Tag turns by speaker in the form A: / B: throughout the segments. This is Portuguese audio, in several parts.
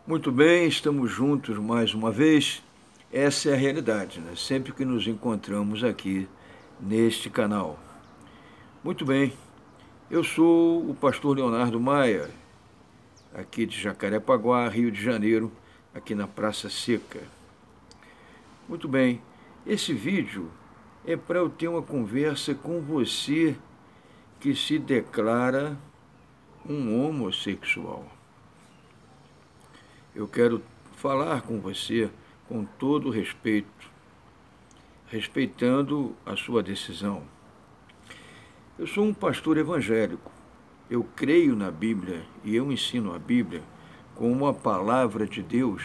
A: Muito bem, estamos juntos mais uma vez. Essa é a realidade, né? Sempre que nos encontramos aqui neste canal. Muito bem, eu sou o pastor Leonardo Maia, aqui de Jacarepaguá, Rio de Janeiro, aqui na Praça Seca. Muito bem, esse vídeo é para eu ter uma conversa com você que se declara um homossexual. Eu quero falar com você com todo respeito, respeitando a sua decisão. Eu sou um pastor evangélico. Eu creio na Bíblia e eu ensino a Bíblia como a palavra de Deus,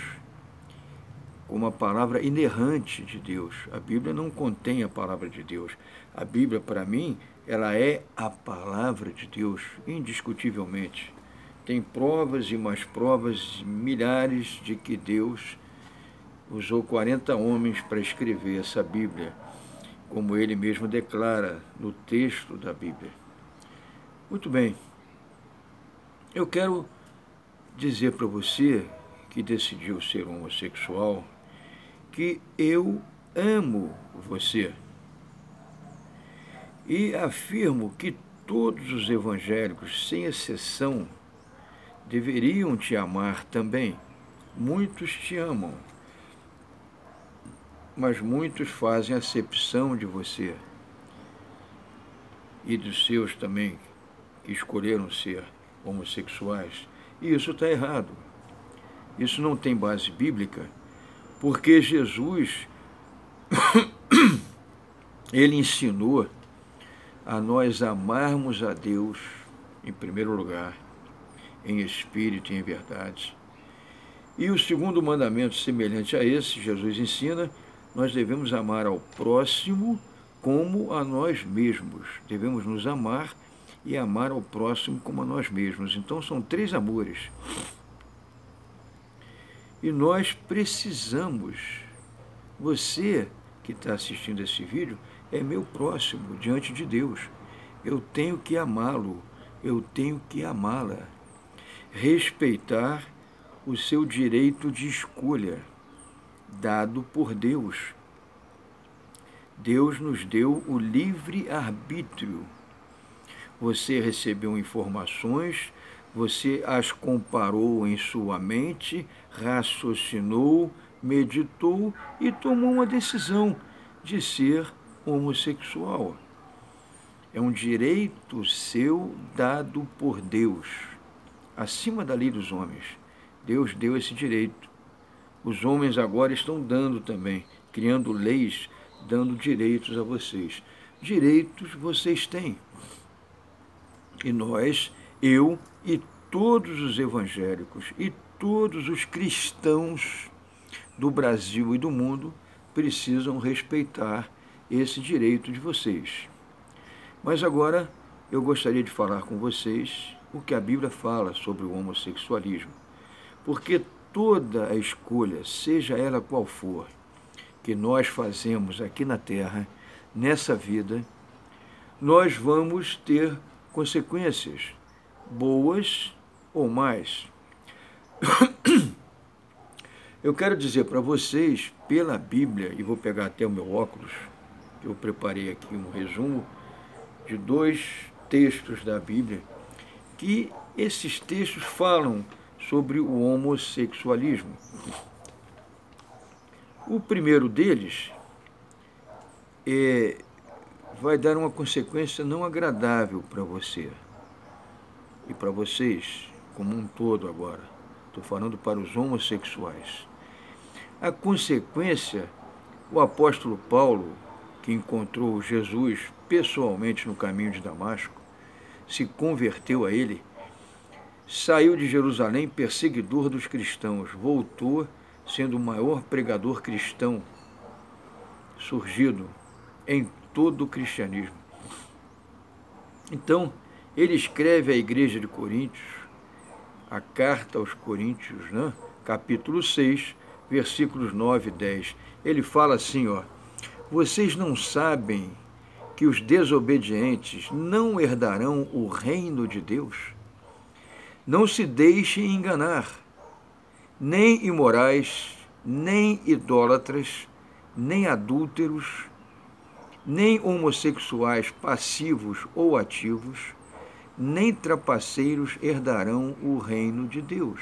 A: como a palavra inerrante de Deus. A Bíblia não contém a palavra de Deus. A Bíblia, para mim, ela é a palavra de Deus, indiscutivelmente. Tem provas e mais provas, milhares, de que Deus usou 40 homens para escrever essa Bíblia, como ele mesmo declara no texto da Bíblia. Muito bem, eu quero dizer para você que decidiu ser homossexual que eu amo você e afirmo que todos os evangélicos, sem exceção, deveriam te amar também. Muitos te amam, mas muitos fazem acepção de você e dos seus também, que escolheram ser homossexuais. E isso está errado. Isso não tem base bíblica, porque Jesus, ele ensinou a nós amarmos a Deus, em primeiro lugar, em espírito e em verdade. E o segundo mandamento, semelhante a esse, Jesus ensina, nós devemos amar ao próximo como a nós mesmos. Devemos nos amar e amar ao próximo como a nós mesmos. Então são 3 amores. E nós precisamos, você que está assistindo esse vídeo, é meu próximo diante de Deus. Eu tenho que amá-lo, eu tenho que amá-la. Respeitar o seu direito de escolha, dado por Deus. Deus nos deu o livre-arbítrio. Você recebeu informações, você as comparou em sua mente, raciocinou, meditou e tomou uma decisão de ser homossexual. É um direito seu dado por Deus, acima da lei dos homens. Deus deu esse direito. Os homens agora estão dando também, criando leis, dando direitos a vocês. Direitos vocês têm. E nós, eu e todos os evangélicos e todos os cristãos do Brasil e do mundo precisam respeitar esse direito de vocês. Mas agora eu gostaria de falar com vocês o que a Bíblia fala sobre o homossexualismo. Porque toda a escolha, seja ela qual for, que nós fazemos aqui na Terra, nessa vida, nós vamos ter consequências, boas ou mais. Eu quero dizer para vocês, pela Bíblia, e vou pegar até o meu óculos, que eu preparei aqui um resumo de 2 textos da Bíblia, que esses textos falam sobre o homossexualismo. O primeiro deles vai dar uma consequência não agradável para você e para vocês como um todo agora. Estou falando para os homossexuais. A consequência, o apóstolo Paulo, que encontrou Jesus pessoalmente no caminho de Damasco, se converteu a ele, saiu de Jerusalém perseguidor dos cristãos, voltou sendo o maior pregador cristão surgido em todo o cristianismo. Então, ele escreve à igreja de Coríntios, a carta aos Coríntios, né? Capítulo 6, versículos 9 e 10. Ele fala assim, ó: vocês não sabem que os desobedientes não herdarão o reino de Deus? Não se deixem enganar. nem imorais, nem idólatras, nem adúlteros, nem homossexuais passivos ou ativos, nem trapaceiros herdarão o reino de Deus.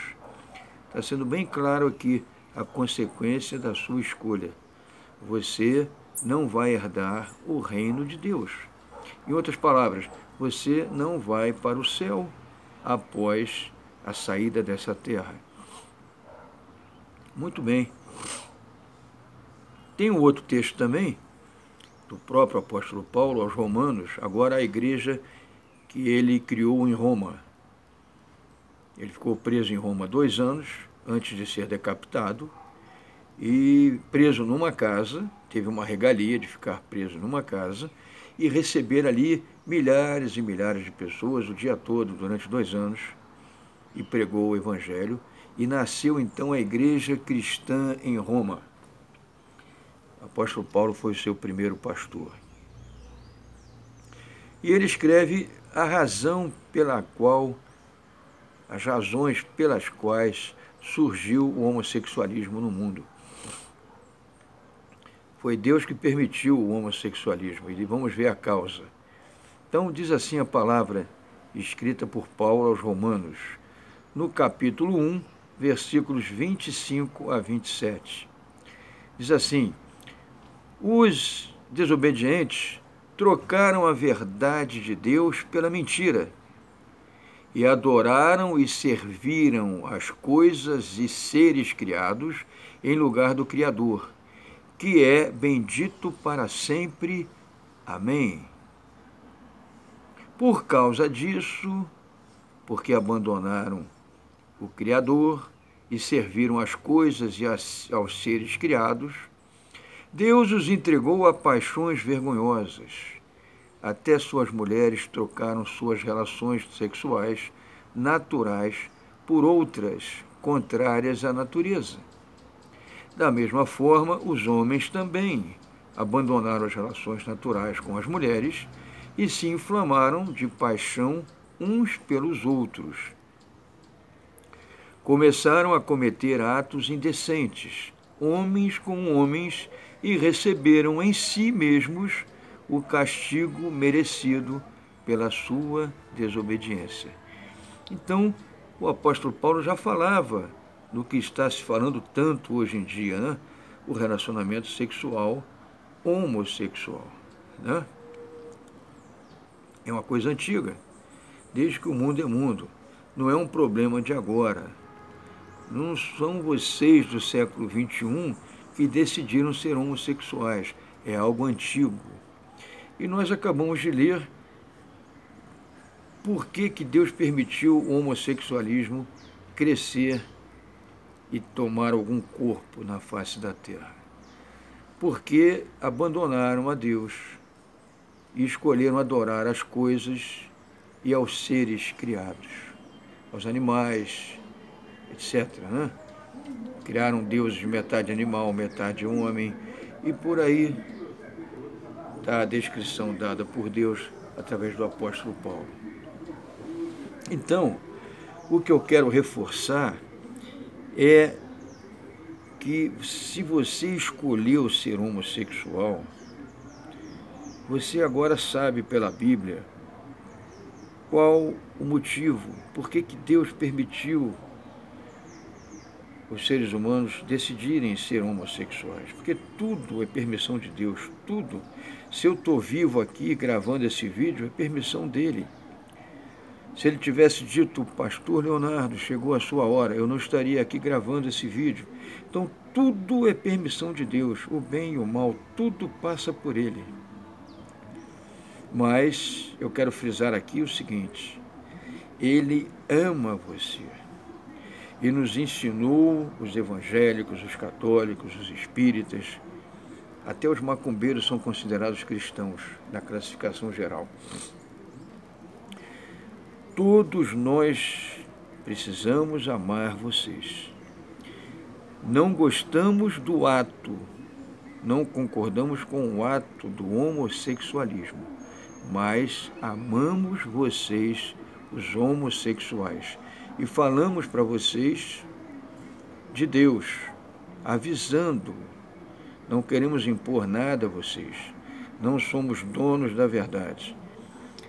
A: Está sendo bem claro aqui a consequência da sua escolha. Você não vai herdar o reino de Deus. Em outras palavras, você não vai para o céu após a saída dessa terra. Muito bem. Tem um outro texto também, do próprio apóstolo Paulo aos Romanos, agora a igreja que ele criou em Roma. Ele ficou preso em Roma 2 anos, antes de ser decapitado, e preso numa casa, teve uma regalia de ficar preso numa casa, e receber ali milhares e milhares de pessoas o dia todo, durante 2 anos, e pregou o evangelho, e nasceu então a igreja cristã em Roma. O apóstolo Paulo foi o seu primeiro pastor. E ele escreve as razões pelas quais surgiu o homossexualismo no mundo. Foi Deus que permitiu o homossexualismo, e vamos ver a causa. Então, diz assim a palavra escrita por Paulo aos Romanos, no capítulo 1, versículos 25 a 27. Diz assim: os desobedientes trocaram a verdade de Deus pela mentira e adoraram e serviram as coisas e seres criados em lugar do Criador, que é bendito para sempre. Amém. Por causa disso, porque abandonaram o Criador e serviram as coisas e aos seres criados, Deus os entregou a paixões vergonhosas. Até suas mulheres trocaram suas relações sexuais naturais por outras contrárias à natureza. Da mesma forma, os homens também abandonaram as relações naturais com as mulheres e se inflamaram de paixão uns pelos outros. Começaram a cometer atos indecentes, homens com homens, e receberam em si mesmos o castigo merecido pela sua desobediência. Então, o apóstolo Paulo já falava do que está se falando tanto hoje em dia, né? O relacionamento sexual homossexual, né? É uma coisa antiga, desde que o mundo é mundo. Não é um problema de agora. Não são vocês do século XXI que decidiram ser homossexuais. É algo antigo. E nós acabamos de ler por que Deus permitiu o homossexualismo crescer e tomar algum corpo na face da terra. Porque abandonaram a Deus e escolheram adorar as coisas e aos seres criados, aos animais, etc., né? Criaram deuses de metade animal, metade homem, e por aí está a descrição dada por Deus através do apóstolo Paulo. Então, o que eu quero reforçar é que se você escolheu ser homossexual, você agora sabe pela Bíblia qual o motivo, por que Deus permitiu os seres humanos decidirem ser homossexuais. Porque tudo é permissão de Deus, tudo. Se eu estou vivo aqui gravando esse vídeo, é permissão dele. Se ele tivesse dito, pastor Leonardo, chegou a sua hora, eu não estaria aqui gravando esse vídeo. Então, tudo é permissão de Deus, o bem e o mal, tudo passa por ele. Mas eu quero frisar aqui o seguinte: ele ama você. E nos ensinou, os evangélicos, os católicos, os espíritas, até os macumbeiros são considerados cristãos na classificação geral. Todos nós precisamos amar vocês. Não gostamos do ato, não concordamos com o ato do homossexualismo, mas amamos vocês, os homossexuais. E falamos para vocês de Deus, avisando. Não queremos impor nada a vocês. Não somos donos da verdade.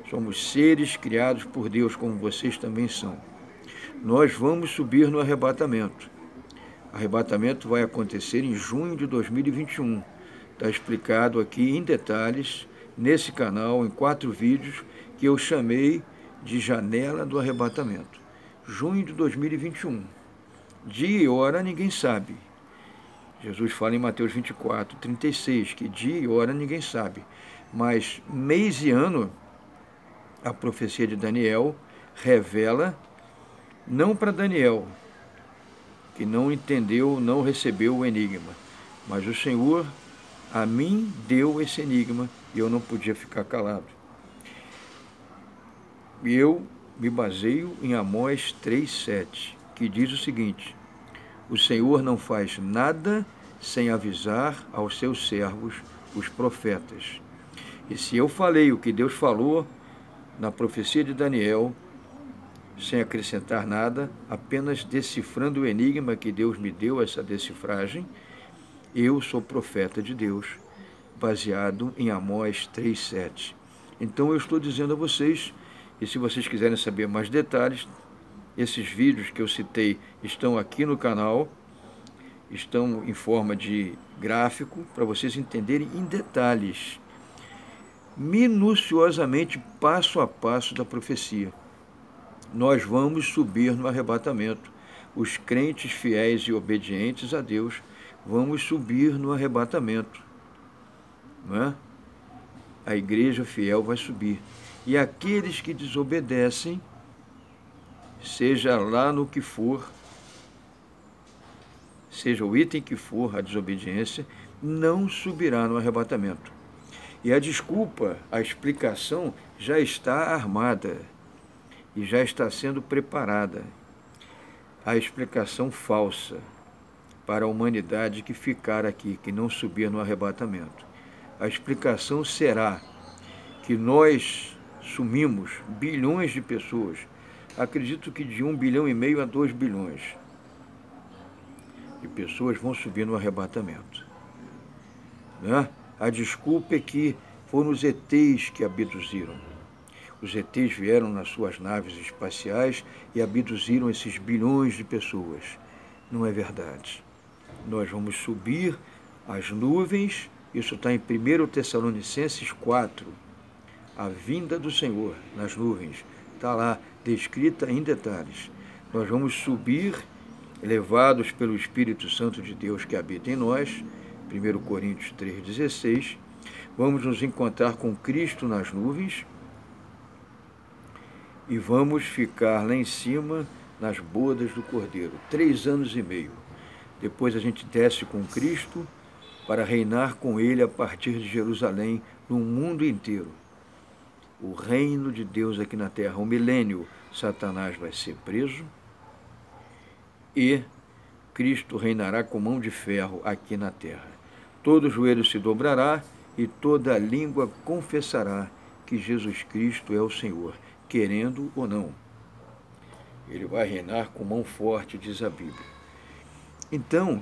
A: Somos seres criados por Deus, como vocês também são. Nós vamos subir no arrebatamento. Arrebatamento vai acontecer em junho de 2021. Está explicado aqui em detalhes, nesse canal, em 4 vídeos, que eu chamei de Janela do Arrebatamento. Junho de 2021. Dia e hora ninguém sabe. Jesus fala em Mateus 24, 36, que dia e hora ninguém sabe. Mas mês e ano, a profecia de Daniel revela, não para Daniel, que não entendeu, não recebeu o enigma, mas o Senhor a mim deu esse enigma e eu não podia ficar calado. E eu me baseio em Amós 3,7, que diz o seguinte: o Senhor não faz nada sem avisar aos seus servos, os profetas. E se eu falei o que Deus falou na profecia de Daniel, sem acrescentar nada, apenas decifrando o enigma que Deus me deu, essa decifragem, eu sou profeta de Deus, baseado em Amós 3,7. Então eu estou dizendo a vocês, e se vocês quiserem saber mais detalhes, esses vídeos que eu citei estão aqui no canal, estão em forma de gráfico, para vocês entenderem em detalhes, minuciosamente, passo a passo da profecia. Nós vamos subir no arrebatamento. Os crentes fiéis e obedientes a Deus, vamos subir no arrebatamento. Não é? A igreja fiel vai subir. E aqueles que desobedecem, seja lá no que for, seja o item que for a desobediência, não subirá no arrebatamento. E a desculpa, a explicação já está armada e já está sendo preparada. A explicação falsa para a humanidade que ficar aqui, que não subir no arrebatamento. A explicação será que nós sumimos bilhões de pessoas, acredito que de 1,5 bilhão a 2 bilhões de pessoas vão subir no arrebatamento. Né? A desculpa é que foram os ETs que abduziram. Os ETs vieram nas suas naves espaciais e abduziram esses bilhões de pessoas. Não é verdade. Nós vamos subir as nuvens, isso está em 1 Tessalonicenses 4, a vinda do Senhor nas nuvens, está lá descrita em detalhes. Nós vamos subir, levados pelo Espírito Santo de Deus que habita em nós, 1 Coríntios 3,16, vamos nos encontrar com Cristo nas nuvens e vamos ficar lá em cima nas bodas do Cordeiro, 3 anos e meio. Depois a gente desce com Cristo para reinar com Ele a partir de Jerusalém, no mundo inteiro. O reino de Deus aqui na terra, o milênio, Satanás vai ser preso e Cristo reinará com mão de ferro aqui na terra. Todo joelho se dobrará e toda língua confessará que Jesus Cristo é o Senhor, querendo ou não. Ele vai reinar com mão forte, diz a Bíblia. Então,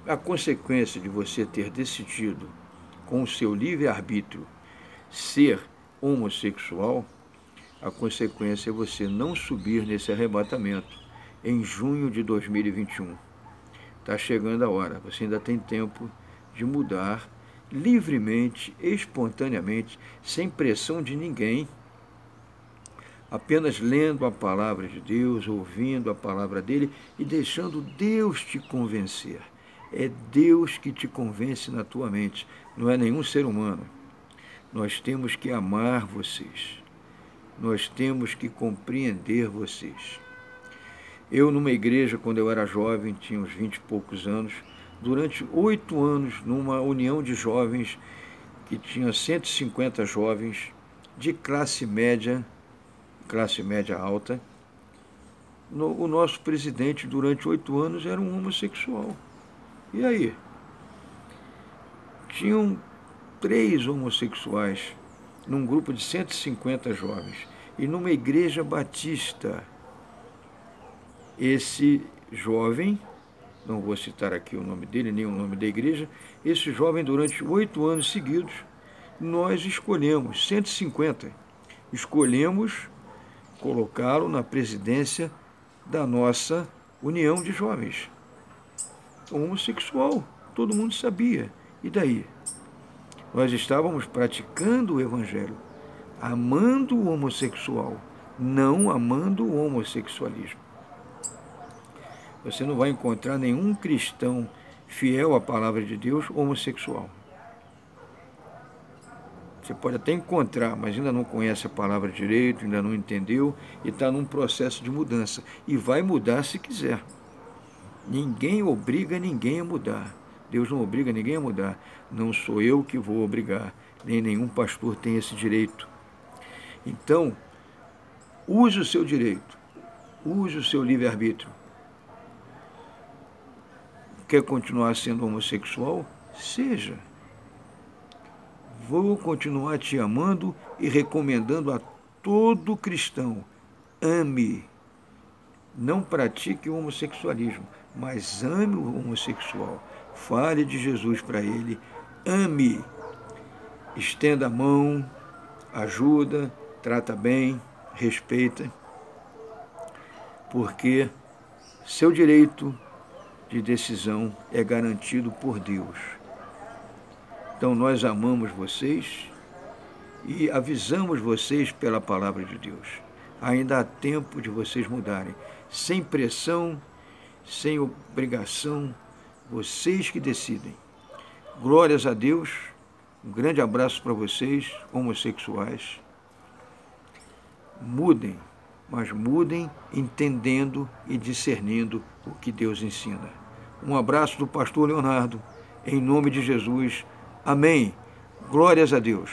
A: a consequência de você ter decidido, com o seu livre-arbítrio, ser homossexual, a consequência é você não subir nesse arrebatamento em junho de 2021. Está chegando a hora, você ainda tem tempo de mudar livremente, espontaneamente, sem pressão de ninguém, apenas lendo a palavra de Deus, ouvindo a palavra dele e deixando Deus te convencer. É Deus que te convence na tua mente, não é nenhum ser humano. Nós temos que amar vocês, nós temos que compreender vocês. Eu, numa igreja, quando eu era jovem, tinha uns 20 e poucos anos, durante 8 anos, numa união de jovens, que tinha 150 jovens, de classe média alta, o nosso presidente, durante 8 anos, era um homossexual. E aí? Tinham 3 homossexuais num grupo de 150 jovens. E numa igreja batista, esse jovem não vou citar aqui o nome dele, nem o nome da igreja. Esse jovem, durante 8 anos seguidos, nós escolhemos, 150, escolhemos colocá-lo na presidência da nossa União de Jovens. Homossexual, todo mundo sabia. E daí? Nós estávamos praticando o Evangelho, amando o homossexual, não amando o homossexualismo. Você não vai encontrar nenhum cristão fiel à palavra de Deus homossexual. Você pode até encontrar, mas ainda não conhece a palavra direito, ainda não entendeu e está num processo de mudança. E vai mudar se quiser. Ninguém obriga ninguém a mudar. Deus não obriga ninguém a mudar. Não sou eu que vou obrigar, nem nenhum pastor tem esse direito. Então, use o seu direito, use o seu livre-arbítrio. Quer continuar sendo homossexual? Seja. Vou continuar te amando e recomendando a todo cristão. Ame. Não pratique o homossexualismo, mas ame o homossexual. Fale de Jesus para ele. Ame. Estenda a mão, ajuda, trata bem, respeita. Porque seu direito de decisão é garantido por Deus. Então nós amamos vocês e avisamos vocês pela palavra de Deus. Ainda há tempo de vocês mudarem, sem pressão, sem obrigação, vocês que decidem. Glórias a Deus, um grande abraço para vocês, homossexuais. Mudem, mas mudem entendendo e discernindo o que Deus ensina. Um abraço do pastor Leonardo, em nome de Jesus. Amém. Glórias a Deus.